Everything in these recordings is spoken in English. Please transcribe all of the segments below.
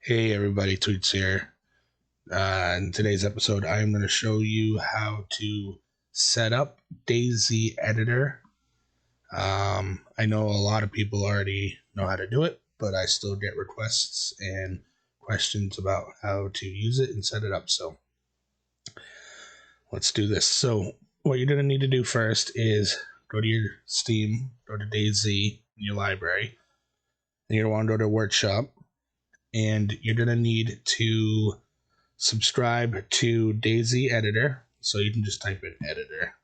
Hey everybody, Tweets here. In today's episode, I am going to show you how to set up DayZ Editor. I know a lot of people already know how to do it, but I still get requests and questions about how to use it and set it up. So let's do this. So what you're going to need to do first is go to your Steam, go to DayZ in your library, and you're going to want to go to Workshop. And you're going to need to subscribe to DayZ Editor. So you can just type in editor.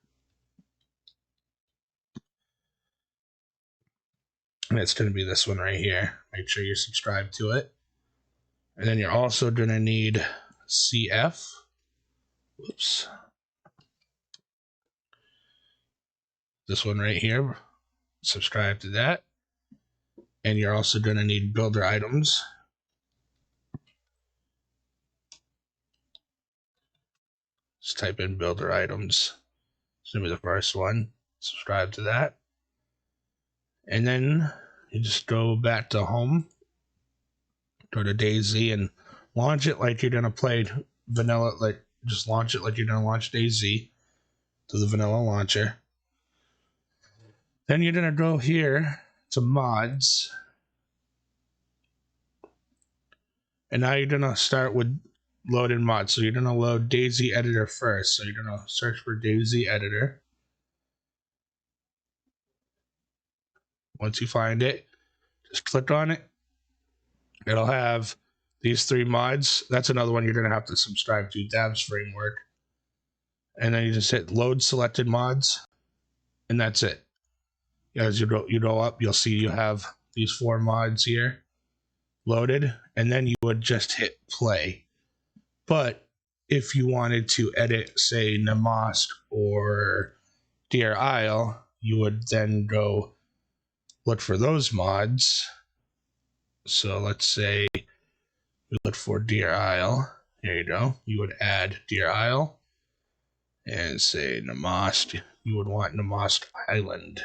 And it's going to be this one right here. Make sure you're subscribed to it. And then you're also going to need CF. Whoops. This one right here. Subscribe to that. And you're also going to need BuilderItems. Just type in BuilderItems. It's going to be the first one. Subscribe to that. And then you just go back to home. Go to DayZ and launch it like you're going to play vanilla. Just launch it like you're going to launch DayZ to the vanilla launcher. Then you're going to go here to mods. And now you're going to start with loading mods. So you're going to load DayZ Editor first. So you're going to search for DayZ Editor. Once you find it, just click on it. It'll have these three mods. That's another one you're going to have to subscribe to, Dab's Framework. And then you just hit load selected mods. And that's it. As you go up, you'll see you have these 4 mods here loaded. And then you would just hit play. But if you wanted to edit, say, Namask or Deer Isle, you would then go look for those mods. So let's say we look for Deer Isle. There you go. You would add Deer Isle and say Namask. You would want Namask Island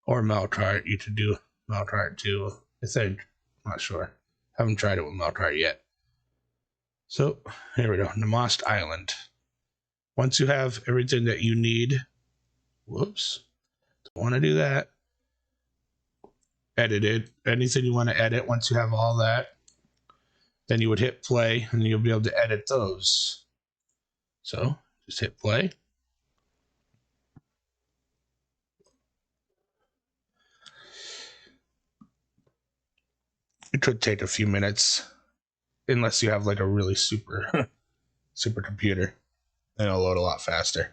or Meltart. You could do Meltart too, I think. Not sure. Haven't tried it with Meltart yet. So here we go, Namask Island. Once you have everything that you need, whoops, don't want to do that. Edit it. Anything you want to edit, once you have all that, then you would hit play and you'll be able to edit those. So just hit play. It could take a few minutes. Unless you have like a really super computer, then it'll load a lot faster.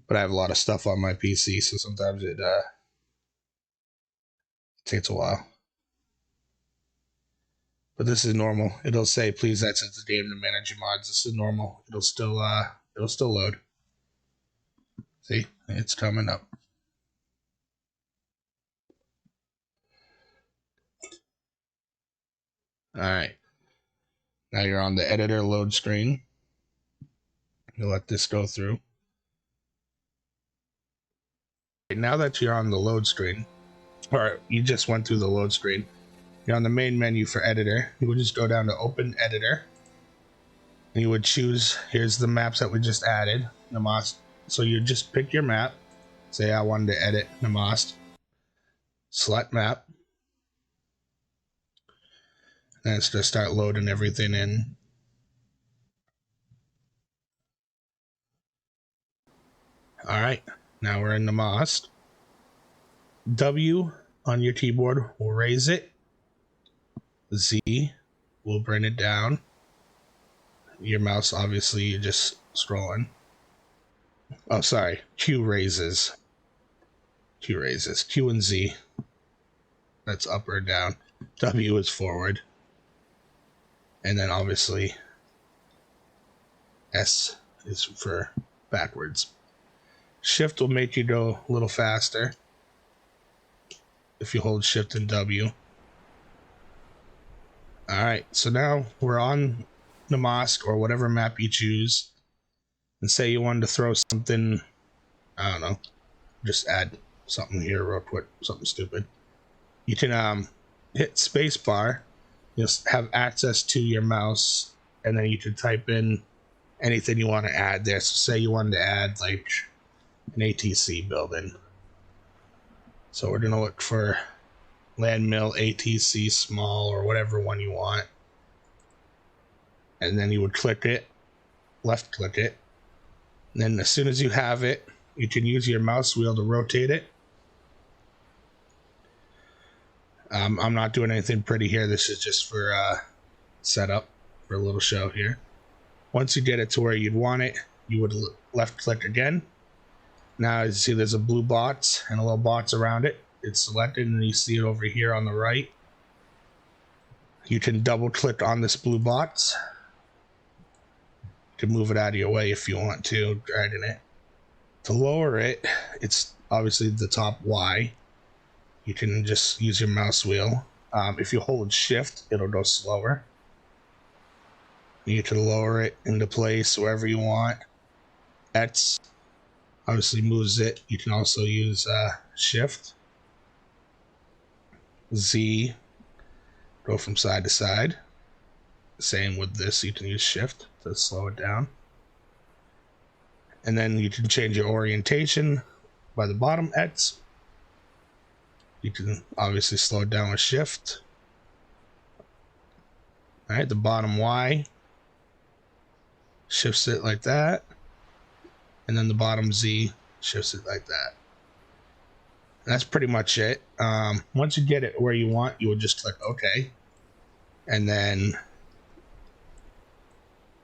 But I have a lot of stuff on my PC, so sometimes it takes a while. But this is normal. It'll say please exit the game to manage your mods. This is normal. It'll still load. See, it's coming up. All right. Now you're on the editor load screen. You let this go through. Now that you're on the load screen, or you just went through the load screen, you're on the main menu for editor. You would just go down to open editor. And you would choose, here's the maps that we just added, Namask. So you just pick your map. Say I wanted to edit Namask. Select map. And it's going to start loading everything in. All right, now we're in Namask. W on your keyboard will raise it. Z will bring it down. Your mouse, obviously, you're just scrolling. Oh, sorry. Q raises. Q and Z. That's up or down. W is forward. And then obviously S is for backwards. Shift will make you go a little faster if you hold Shift and W. Alright, so now we're on Namask or whatever map you choose. And say you wanted to throw something, I don't know, just add something here real quick, something stupid. You can hit spacebar you'll have access to your mouse, and then you can type in anything you want to add there. So say you wanted to add like an ATC building. So we're going to look for land mill ATC small or whatever one you want. And then you would click it, left click it. And then as soon as you have it, you can use your mouse wheel to rotate it. I'm not doing anything pretty here. This is just for setup for a little show here. Once you get it to where you'd want it, you would left click again. Now as you see, there's a blue box and a little box around it. It's selected, and you see it over here on the right. You can double click on this blue box. You can move it out of your way if you want to, dragging it. To lower it, it's obviously the top Y. You can just use your mouse wheel. If you hold shift, it'll go slower. You can lower it into place wherever you want. X obviously moves it. You can also use shift. Z, go from side to side. Same with this, you can use shift to slow it down. And then you can change your orientation by the bottom X. You can obviously slow it down with shift. All right, the bottom Y shifts it like that. And then the bottom Z shifts it like that. And that's pretty much it. Once you get it where you want, you would just click OK. And then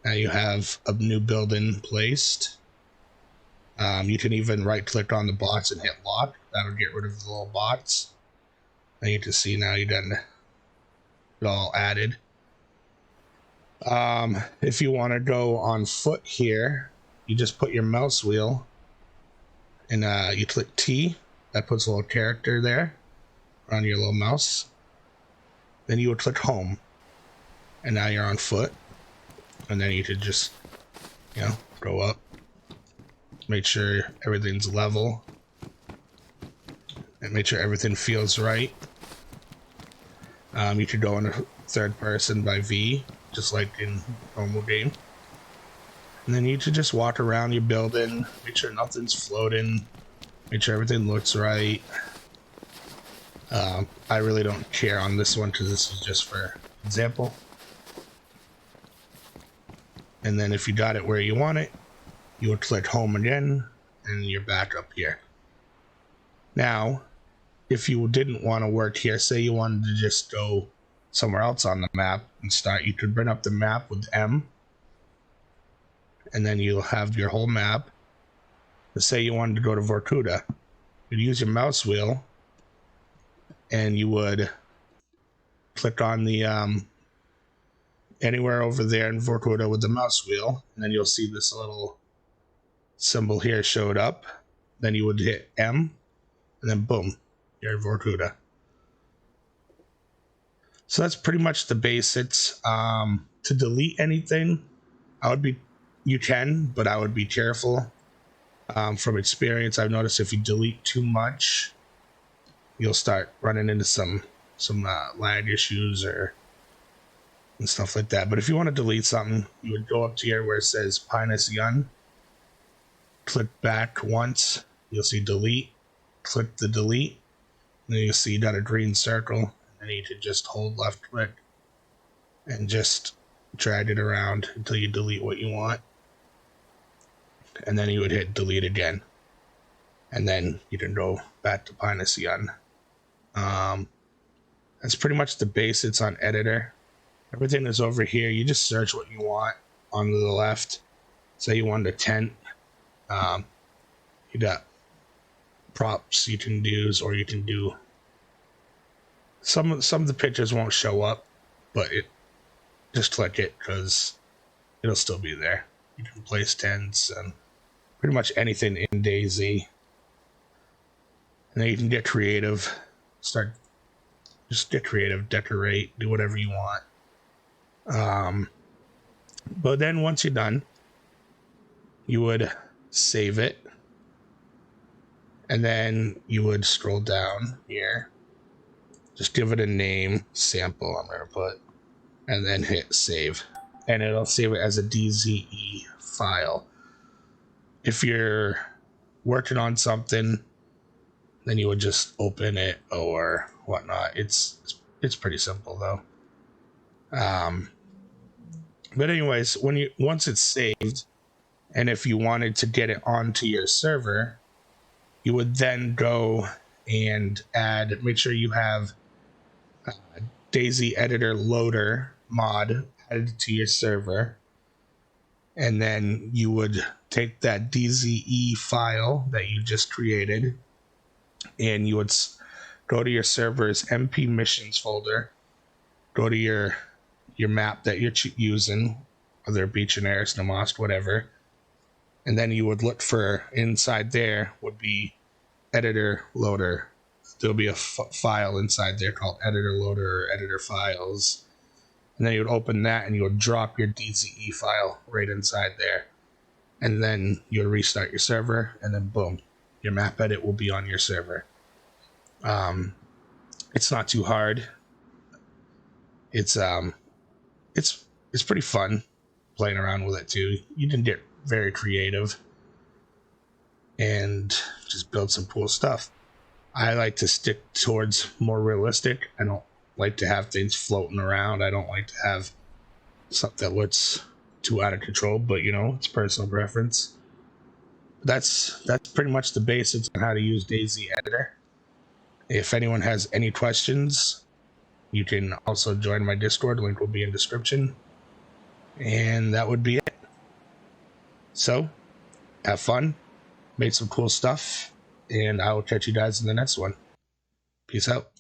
now you have a new building placed. You can even right click on the box and hit lock. That'll get rid of the little box. And you can see now you've done it all added. If you want to go on foot here, you just put your mouse wheel and you click T. That puts a little character there on your little mouse. Then you would click home, and now you're on foot. And then you could just, go up, make sure everything's level, and make sure everything feels right. You could go into third person by V, just like in normal game. And then you should just walk around your building, make sure nothing's floating, make sure everything looks right. I really don't care on this one because this is just for example. And then if you got it where you want it, you would click home again, and you're back up here. Now, if you didn't want to work here, say you wanted to just go somewhere else on the map and start, you could bring up the map with M, and then you'll have your whole map. Let's say you wanted to go to Vorkuta. You'd use your mouse wheel, and you would click on the anywhere over there in Vorkuta with the mouse wheel, and then you'll see this little symbol here showed up. Then you would hit M, and then boom, you're in Vorkuta. So that's pretty much the basics. To delete anything, you can, but I would be careful. From experience, I've noticed if you delete too much, you'll start running into some lag issues and stuff like that. But if you want to delete something, you would go up to here where it says Pinus Yun, click back once, you'll see delete, click the delete, and then you'll see you got a green circle, and you can just hold left click and just drag it around until you delete what you want. And then you would hit delete again, and then you can go back to Pinus Yun. That's pretty much the basics on editor. Everything is over here. You just search what you want on the left. Say you want a tent. You got props you can use, or you can do some of the pictures won't show up, but just click it because it'll still be there. You can place tents and pretty much anything in DayZ. And then you can get creative. Just get creative, decorate, do whatever you want. But then once you're done, you would save it, and then you would scroll down here, just give it a name, sample I'm going to put, and then hit save, and it'll save it as a DZE file. If you're working on something, then you would just open it or whatnot. It's pretty simple though. But anyways, once it's saved, and if you wanted to get it onto your server, you would then go and make sure you have DayZ Editor loader mod added to your server. And then you would take that DZE file that you just created, and you would go to your server's MP missions folder, go to your map that you're using, whether it be Chernarus, Namost, whatever. And then you would look for, inside there would be editor loader. There'll be a file inside there called editor loader or editor files. And then you would open that and you would drop your DZE file right inside there. And then you would restart your server, and then boom, your map edit will be on your server. It's not too hard. It's pretty fun playing around with it too. You can get very creative and just build some cool stuff. I like to stick towards more realistic. I don't like to have things floating around. I don't like to have something that looks too out of control, but it's personal preference. That's pretty much the basics on how to use DayZ Editor. If anyone has any questions, you can also join my Discord. Link will be in description. And that would be it. So, have fun, make some cool stuff, and I will catch you guys in the next one. Peace out.